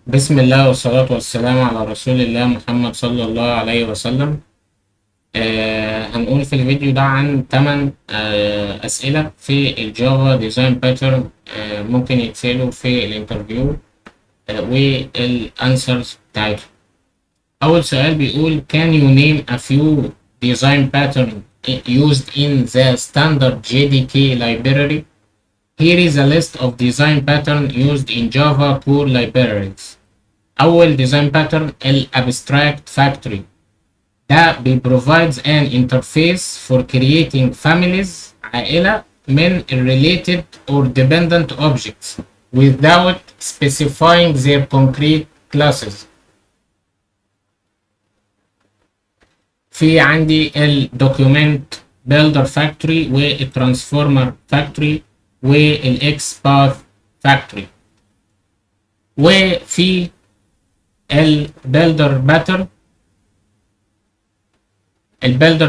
بسم الله والصلاة والسلام على رسول الله محمد صلى الله عليه وسلم. هنقول في الفيديو ده عن 8 أسئلة في الجافا ديزاين باترن، ممكن يتسألوا في الانترفيو والأنسرز بتاعتهم. أول سؤال بيقول Can you name a few design pattern used in the standard JDK library? Here is a list of design pattern used in Java core libraries. أول design pattern ال abstract factory ده provides an interface for creating families عائلة من related or dependent objects without specifying their concrete classes. في عندي ال document builder factory وال transformer factory وال XPath factory. وفي البيلدر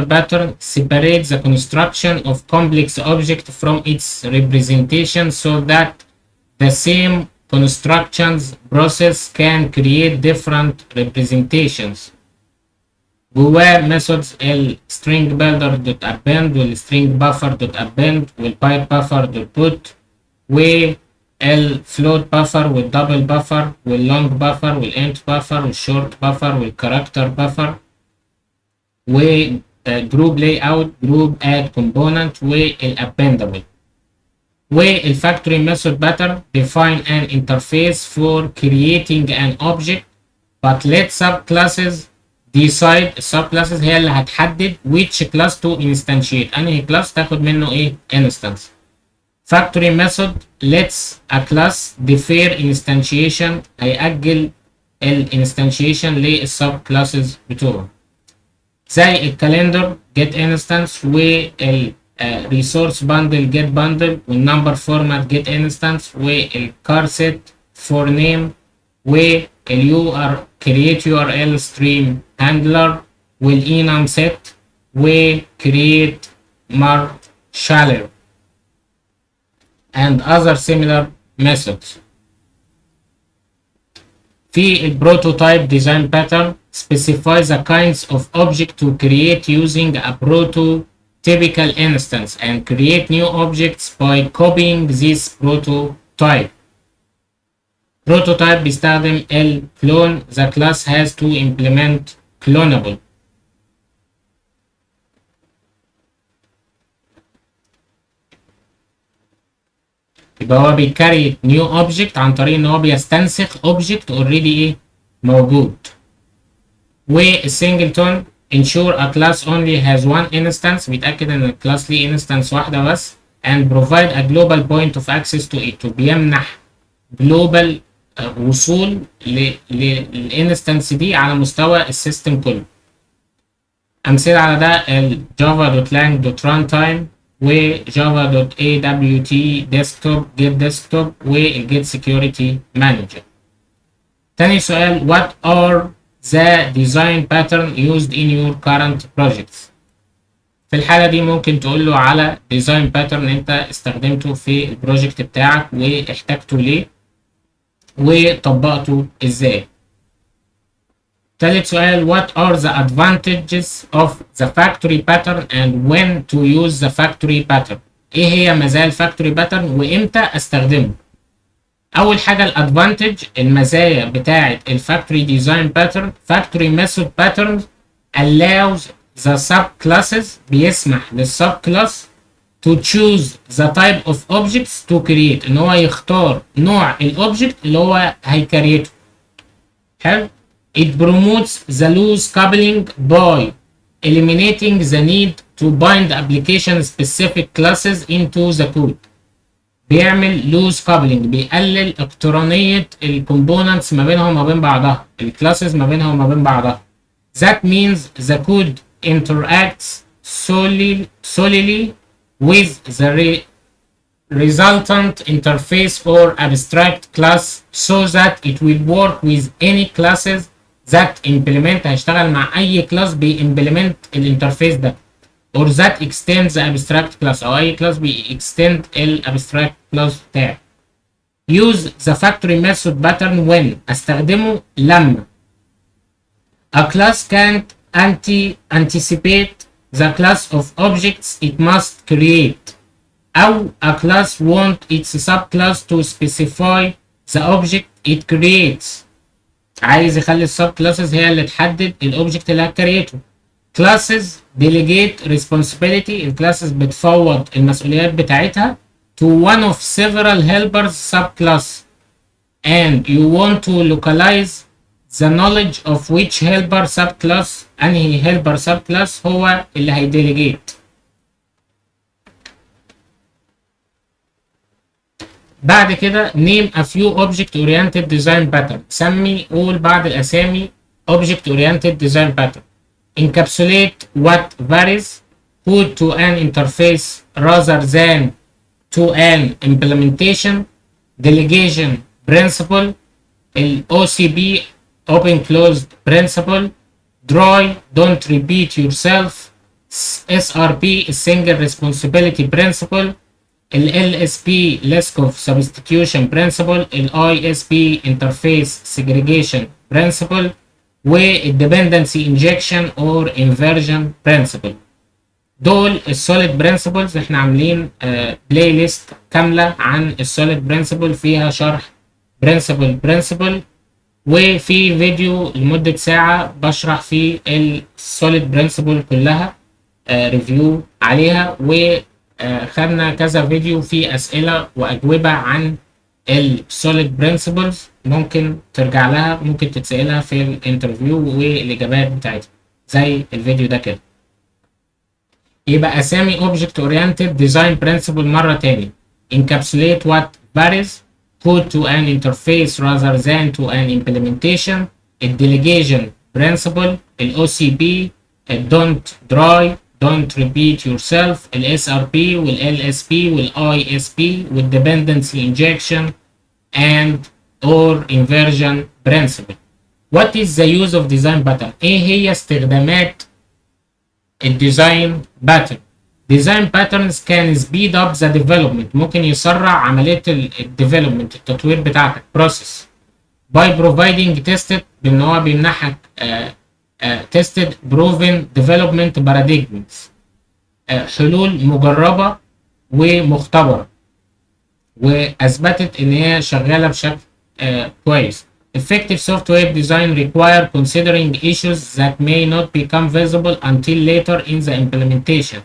pattern separates the construction of complex object from its representation so that the same constructions process can create different representations. جواه methods ال string builder dot append وال string buffer dot append وال pipe buffer dot put وال float buffer وال double buffer وال long buffer وال int buffer وال short buffer وال character buffer و group layout group add component وال appendable. وال factory method pattern define an interface for creating an object but let subclasses decide. subclasses هي اللي هتحدد which class to instantiate، انهي class تاخد منه ايه instance. factory method lets a class defer instantiation، هيأجل ال instantiation للسب classes بتوعه، زي الكالندر get instance وال resource bundle get bundle والنمبر format get instance والcar set for name وال create URL stream handler والenum set و create marshaller and other similar methods. في prototype design pattern specifies the kinds of object to create using a prototypical instance and create new objects by copying this prototype. prototype بيستخدم ال clone. The class has to implement clonable. يبقى هو بيكريت نيو اوبجكت عن طريق ان هو بيستنسخ اوبجكت اوريدي ايه موجود. والسنجلتون ensure a class only has one instance، بيتأكد ان الكلاس ليه انستنس واحدة بس and provide a global point of access to it، وبيمنح global وصول للانستنس دي على مستوى السيستم كله. امثله على ده الجافا.lang.runtime وجافا.awt desktop get desktop والget security manager. تاني سؤال what are the design pattern used in your current projects؟ في الحالة دي ممكن تقول له على design pattern انت استخدمته في البروجكت بتاعك واحتاجته ليه وطبقته ازاي. تالت سؤال what are the advantages of the factory pattern and when to use the factory pattern؟ ايه هي مزايا الفاكتوري باترن وامتى استخدمه؟ اول حاجه الادفانتج، المزايا بتاعه الفاكتوري ديزاين باترن factory method pattern allows the subclasses، بيسمح للسب كلاس to choose the type of objects to create، ان هو يختار نوع الاوبجكت اللي هو هيكريته. حلو. It promotes the loose coupling by eliminating the need to bind application specific classes into the code. بيعمل loose coupling، بيقلل اقترانية الكومبوننتس ما بينها وما بين بعضها، الكلاسز ما بينها وما بين بعضها. That means the code interacts solely with the resultant interface or abstract class so that it will work with any classes that implement، هيشتغل مع اي كلاس بيimplement الانترفيس ده or that extends the abstract class، او اي كلاس بيextend الابستراكت كلاس بتاعه. use the factory method pattern when استخدمه لما a class can't anticipate the class of objects it must create أو a class want its subclass to specify the object it creates. عايز يخلي السب كلاسز هي اللي تحدد الاوبجكت اللي هتكريته. classes delegate responsibility. الكلاسز بتفوض المسؤوليات بتاعتها to one of several helpers subclass and you want to localize the knowledge of which helper subclass. انهي helper subclass هو اللي هيديليجيت. بعد كده name a few object oriented design pattern. سمي قول بعض الاسامي object oriented design pattern. encapsulate what varies. code to an interface rather than to an implementation. delegation principle. ال OCP open closed principle. dry don't repeat yourself. SRP single responsibility principle. ال LSP Liskov substitution principle. ال ISP interface segregation principle. وال dependency injection or inversion principle. دول السوليد برنسبلز. احنا عاملين بلاي ليست كامله عن السوليد برنسبل فيها شرح برنسبل وفي فيديو لمده ساعه بشرح فيه السوليد برنسبل كلها ريفيو عليها، وخدنا كذا فيديو فيه اسئله واجوبه عن السوليد برنسبلز ممكن ترجع لها، ممكن تتسالها في الانترفيو والاجابات بتاعتها زي الفيديو ده كده. يبقى اسامي object oriented design principle مرة تاني. encapsulate what varies. code to an interface rather than to an implementation. delegation principle. OCP. don't dry don't repeat yourself. SRP LSP ISP dependency injection and or inversion principle. what is the use of design pattern؟ ايه هي استخدامات الديزاين باترن؟ design patterns can speed up the development. ممكن يسرع عملية الديفلوبمنت التطوير بتاعتك process by providing tested بان هو بيمنحك tested proven development paradigms حلول مجربة ومختبرة واثبتت ان هي شغالة بشكل كويس. Effective software design require considering issues that may not become visible until later in the implementation.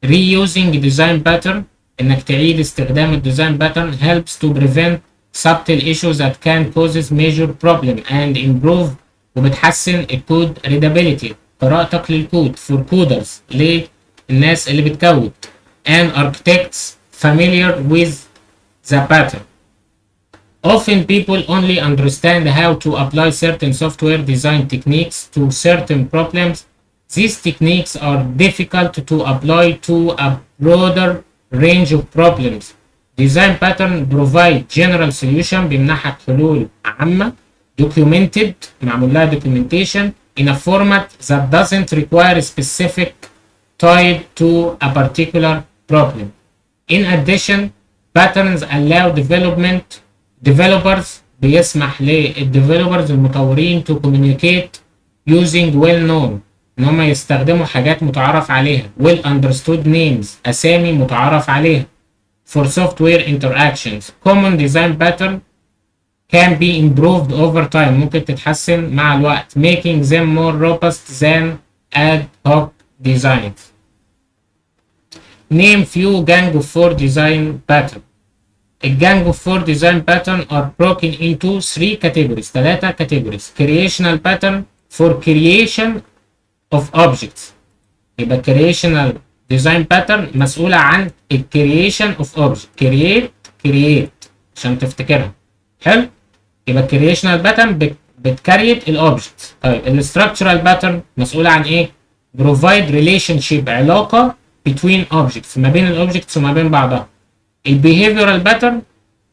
Reusing design pattern انك تعيد استخدام الديزاين pattern helps to prevent subtle issues that can cause major problem and improve وبتحسن الكود readability قراءتك للكود for coders للناس اللي بتكود and architects familiar with the pattern. Often people only understand how to apply certain software design techniques to certain problems. These techniques are difficult to apply to a broader range of problems. Design pattern provide general solution بيمنحك حلول عامة documented معمول لها documentation in a format that doesn't require specific tied to a particular problem. In addition, patterns allow developers بيسمح للديفلوبرز المطورين to communicate using well-known ان هم يستخدموا حاجات متعارف عليها well understood names اسامي متعارف عليها for software interactions. Common design pattern can be improved over time ممكن تتحسن مع الوقت making them more robust than ad hoc designs. Name few gang of four design pattern. الجانج اوف فور ديزاين باترن are broken into 3 categories. creational pattern for creation of objects. يبقى creational design pattern مسؤولة عن ال creation of object. create عشان تفتكرها. حلو؟ يبقى creational pattern بتكريت الاوبجكت. طيب ال structural pattern مسؤولة عن ايه؟ provide relationship علاقة between objects ما بين الاوبجكتس وما بين بعضها. البيهيفيورال باترن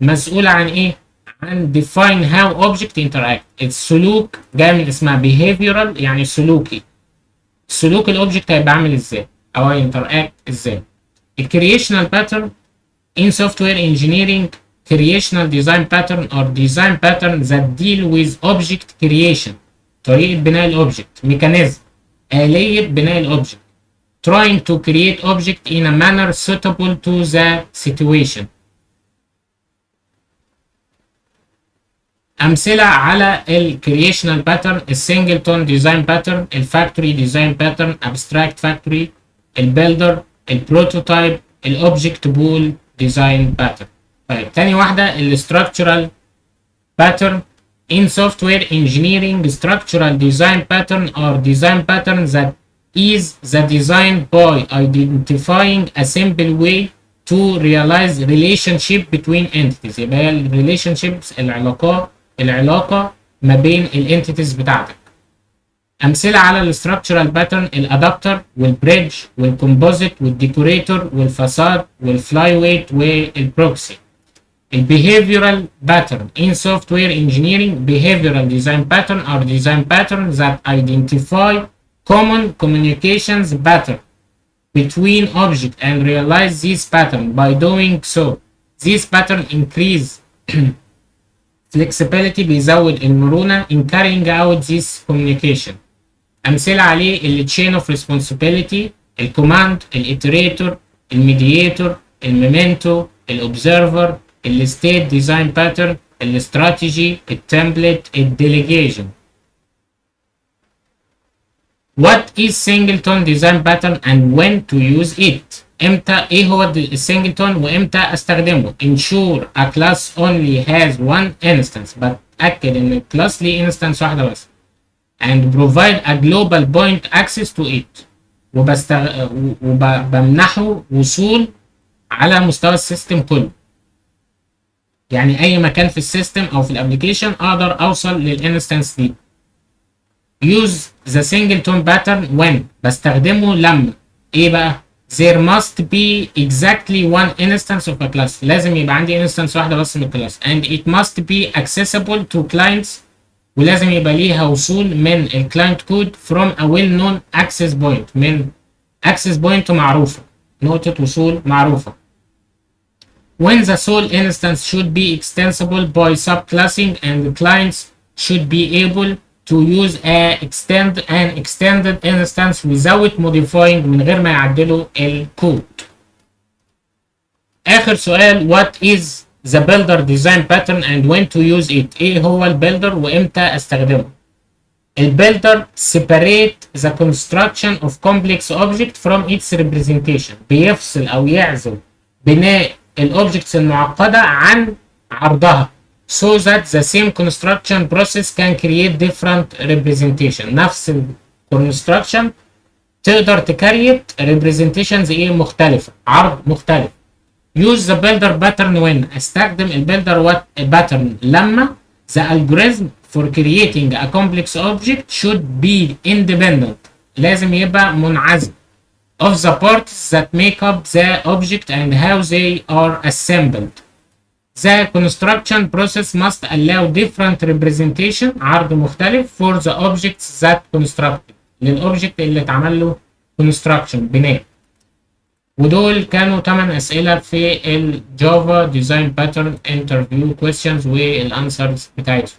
مسؤول عن ايه؟ عن define how object interact. السلوك جاي من اسمها behavioral يعني سلوكي. سلوك الاوبجكت هيبقى عامل ازاي؟ او هينتراكت ازاي؟ الكرييشنال باترن in software engineering creational design pattern or design pattern that deal with object creation. طريقة بناء الأوبجكت. mechanism. آلية بناء الأوبجكت. trying to create object in a manner suitable to the situation. أمثلة على ال creational pattern: السنجلتون design pattern، الفاكتوري design pattern، abstract factory، البيلدر، البروتوتايب، الأوبجكت بول design pattern. طيب تاني واحدة ال structural pattern. In software engineering, structural design pattern or design pattern that is the design by identifying a simple way to realize relationship between entities. يبقى ال relationships العلاقة ما بين ال entities بتاعتك. أمثلة على ال structural pattern: الادابتر والبريدج والكومبوزيت والديكوريتور والفاساد والفلاي ويت والبروكسي. behavioral pattern. In software engineering, behavioral design pattern are design patterns that identify common communications pattern between objects and realize this pattern. By doing so, this pattern increase flexibility، بيزود المرونة in carrying out this communication. أمثلة عليه ال chain of responsibility، الكوماند، الإتريتور، الميدياتور، الميمنتو، الأوبزرفر، الستيت ديزاين باترن، الاستراتيجي، التمبلت، الديليجيشن. What is singleton design pattern and when to use it؟ امتى ايه هو السنجلتون وامتى استخدمه؟ ensure a class only has one instance، بتأكد ان الكلاس ليه instance واحدة بس. and provide a global point access to it، وبمنحه وصول على مستوى السيستم كله. يعني اي مكان في السيستم او في الابلكيشن اقدر اوصل للانستنس دي. use the singleton pattern when، بستخدمه لما ايه بقى؟ there must be exactly one instance of a class، لازم يبقى عندي instance واحده بس من الكلاس. and it must be accessible to clients، ولازم يبقى ليها وصول من الكلاينت كود from a well known access point، من access point معروفه، نقطه وصول معروفه. when the sole instance should be extensible by subclassing and the clients should be able to use an extended instance without modifying، من غير ما يعدلوا الكود. آخر سؤال: what is the builder design pattern and when to use it؟ ايه هو البيلدر وامتى استخدمه؟ البيلدر separate the construction of complex object from its representation، بيفصل او يعزل بناء الاوبجكتس المعقده عن عرضها so that the same construction process can create different representation. نفس الكونستراكشن تقدر تكريت representations ايه مختلفه، عرض مختلف. use the builder pattern when، استخدم البيلدر pattern لما the algorithm for creating a complex object should be independent، لازم يبقى منعزل of the parts that make up the object and how they are assembled. The construction process must allow different representation، عرض مختلف for the objects that constructed، للأوبجكت اللي اتعمل له construction بناء. ودول كانوا 8 أسئلة في الجافا ديزاين باترن انترفيو questions والانسرز بتاعتهم.